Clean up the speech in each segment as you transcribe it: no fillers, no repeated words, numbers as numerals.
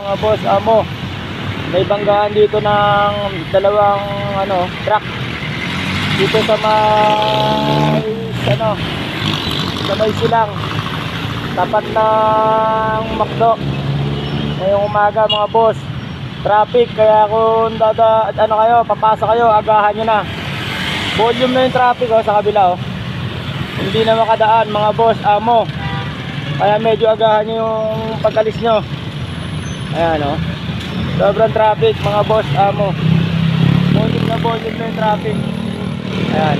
mga boss, amo. May banggaan dito ng dalawang truck. Dito sa may silang tapat ng McDo. Ngayong umaga mga boss, traffic, kaya kung papasok kayo, agahan nyo na. Volume na yung traffic sa kabila hindi na makadaan mga boss, amo. Kaya medyo agahan nyo yung pag-alis nyo. Ayan sobrang traffic mga boss, amo. Volume na yung traffic. Ayan,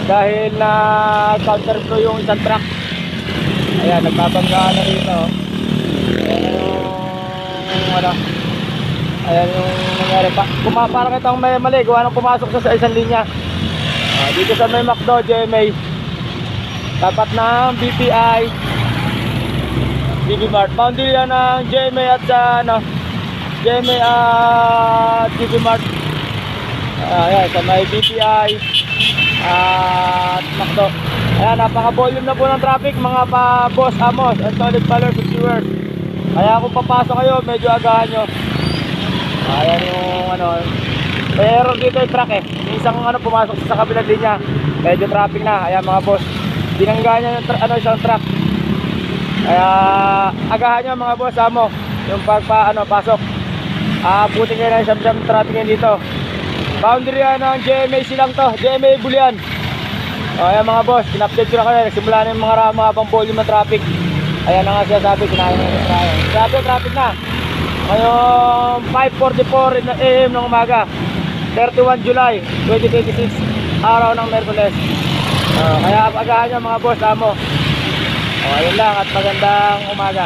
dahil na counter flow yung isang truck. Ayan, nagbabanggaan na rito. Ayan yung nangyari pa. Parang itong may mali, gawa nang pumasok sa isang linya. Dito sa may McDo, GMA, tapat ng BPI, BB Mart. Boundary yan ng GMA at GMA at BB Mart. Ayan, sa may BPI at McDo. Ayan, napaka-volume na po ng traffic mga pa-boss, amos, and solid followers and viewers. Kaya kung papasok kayo, medyo agahan nyo. Ayan yung may error dito yung truck yung isang pumasok sa kabilang linya, medyo traffic na. Ayan mga boss, binangga niya yung isang truck. Kaya agahan nyo mga boss, amo, yung pasok. Putin kayo na siyam traffic yan dito. Boundary yan ng GMA silang to, GMA Bulian. Ayan mga boss, in-update ko na kayo. Nagsimula na yung mga pang volume ng traffic. Ayan na nga siya sabi, kinahin na yung traffic na. Ngayon 5:44 AM ng umaga, 31 July 2026, araw ng Merkules. Kaya agahan nyo mga boss, amo. Ayun lang, at magandang umaga.